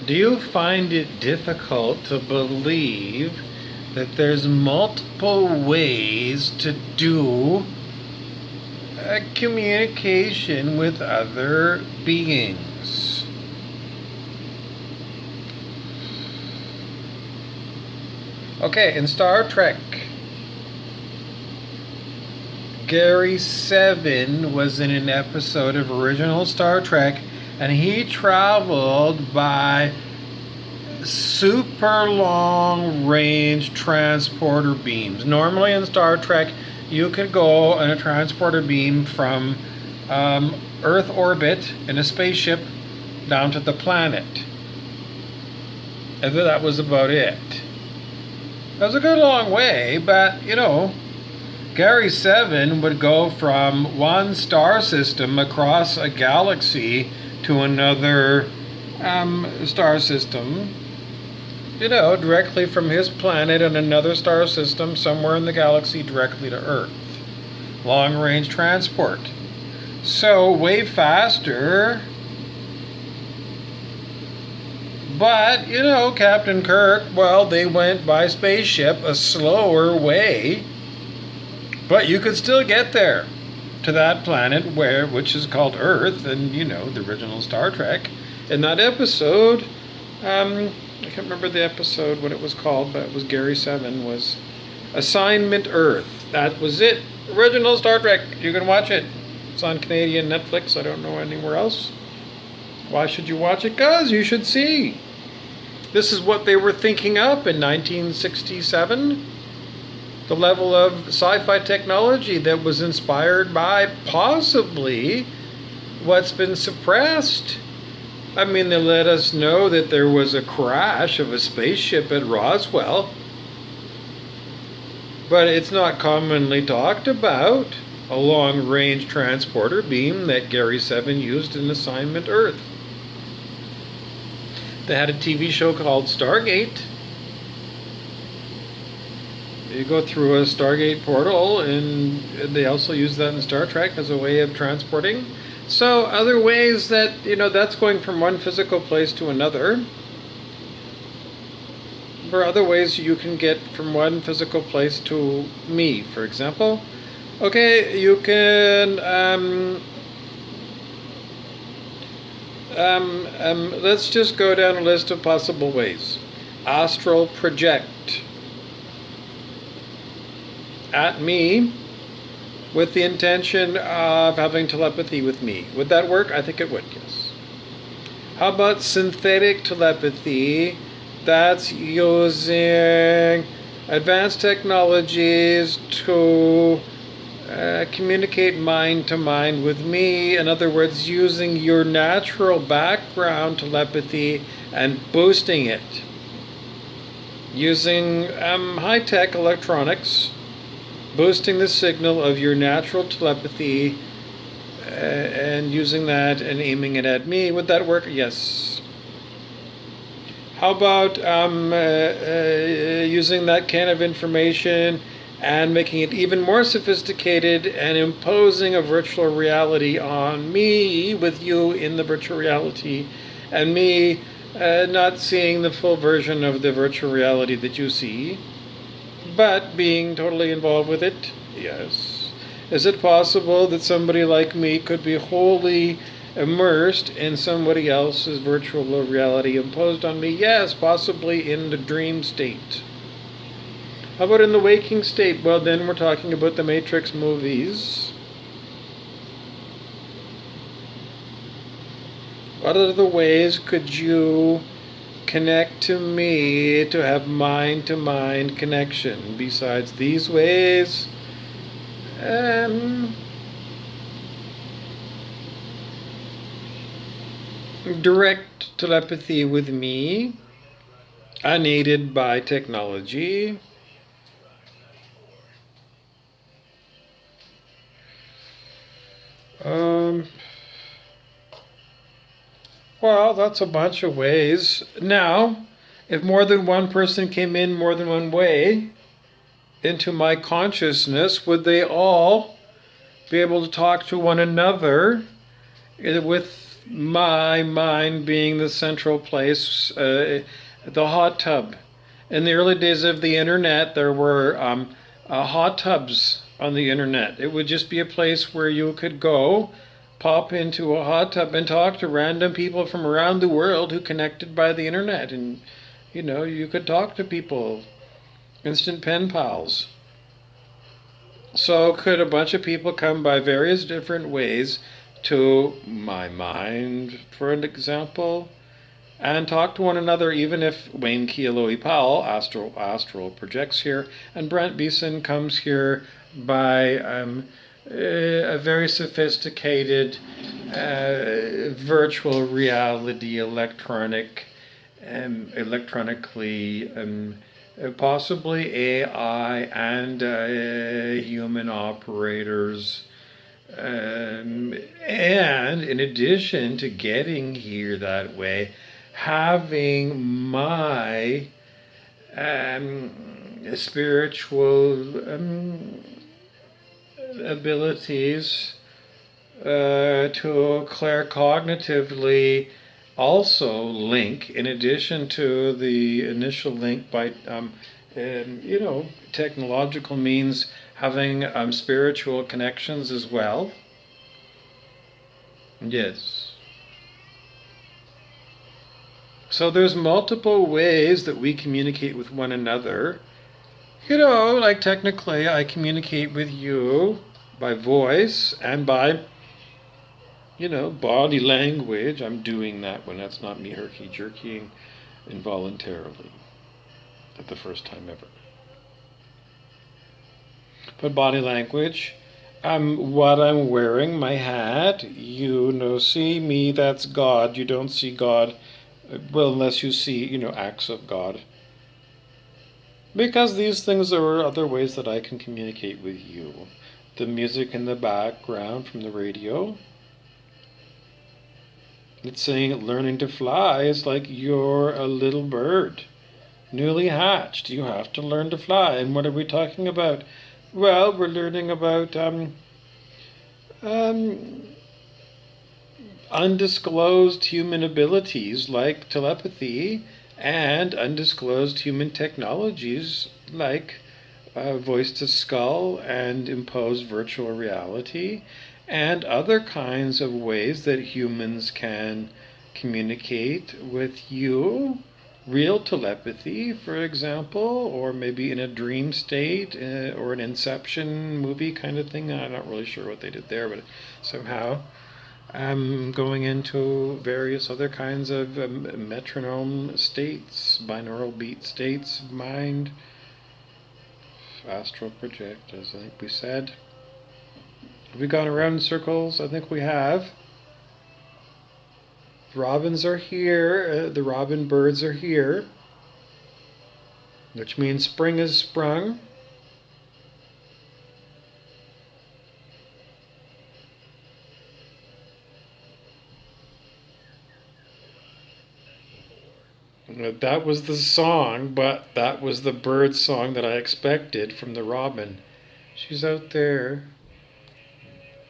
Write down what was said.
Do you find it difficult to believe that there's multiple ways to do communication with other beings? Okay, in Star Trek, Gary Seven was in an episode of original Star Trek, and he traveled by super long range transporter beams. Normally in Star Trek, you could go on a transporter beam from Earth orbit in a spaceship down to the planet. And that was about it. That was a good long way, but Gary Seven would go from one star system across a galaxy to another star system, directly from his planet and another star system somewhere in the galaxy directly to Earth. Long range transport. So, way faster. But, Captain Kirk, well, they went by spaceship a slower way. But you could still get there to that planet which is called Earth, and the original Star Trek. In that episode, I can't remember the episode what it was called, but it was Gary Seven was Assignment Earth. That was it. Original Star Trek. You can watch it. It's on Canadian Netflix. I don't know anywhere else. Why should you watch it? Because you should see. This is what they were thinking up in 1967. The level of sci-fi technology that was inspired by possibly what's been suppressed. I mean, they let us know that there was a crash of a spaceship at Roswell, but it's not commonly talked about. A long-range transporter beam that Gary Seven used in Assignment Earth. They had a TV show called Stargate. You go through a Stargate portal, and they also use that in Star Trek as a way of transporting. So other ways that, that's going from one physical place to another. There are other ways you can get from one physical place to me, for example. Okay, you can, let's just go down a list of possible ways. Astral project at me with the intention of having telepathy with me. Would that work? I think it would, yes. How about synthetic telepathy? That's using advanced technologies to communicate mind to mind with me. In other words, using your natural background telepathy and boosting it. Using high-tech electronics, boosting the signal of your natural telepathy and using that and aiming it at me. Would that work? Yes. How about using that kind of information and making it even more sophisticated and imposing a virtual reality on me with you in the virtual reality and me not seeing the full version of the virtual reality that you see, but being totally involved with it? Yes. Is it possible that somebody like me could be wholly immersed in somebody else's virtual reality imposed on me? Yes, possibly in the dream state. How about in the waking state? Well, then we're talking about the Matrix movies. What other ways could you connect to me to have mind-to-mind connection besides these ways? Direct telepathy with me, unaided by technology. Well, that's a bunch of ways. Now, if more than one person came in more than one way into my consciousness, would they all be able to talk to one another with My mind being the central place, the hot tub. In the early days of the internet, there were hot tubs on the internet. It would just be a place where you could go, pop into a hot tub, and talk to random people from around the world who connected by the internet. And, you could talk to people, instant pen pals. So, could a bunch of people come by various different ways to my mind, for an example, and talk to one another, even if Wayne Kealoha Powell, astral projects here, and Brent Beeson comes here by a very sophisticated virtual reality, electronically, possibly AI and human operators. And in addition to getting here that way, having my spiritual abilities to claircognitively also link, in addition to the initial link by technological means, having spiritual connections as well. Yes. So there's multiple ways that we communicate with one another. Like technically I communicate with you by voice and by, body language. I'm doing that when that's not me herky-jerkying involuntarily at the first time ever. But body language, what I'm wearing, my hat, see me, that's God. You don't see God, well, unless you see, acts of God. Because these things are other ways that I can communicate with you. The music in the background from the radio, it's saying learning to fly is like you're a little bird, newly hatched. You have to learn to fly. And what are we talking about? Well, we're learning about undisclosed human abilities like telepathy and undisclosed human technologies like voice to skull and imposed virtual reality and other kinds of ways that humans can communicate with you. Real telepathy, for example, or maybe in a dream state or an Inception movie kind of thing. I'm not really sure what they did there, but somehow going into various other kinds of metronome states, binaural beat states of mind, astral project, as I think we said. Have we gone around in circles? I think we have. Robins are here, the robin birds are here, which means spring has sprung. That was the song, but that was the bird song that I expected from the robin. She's out there.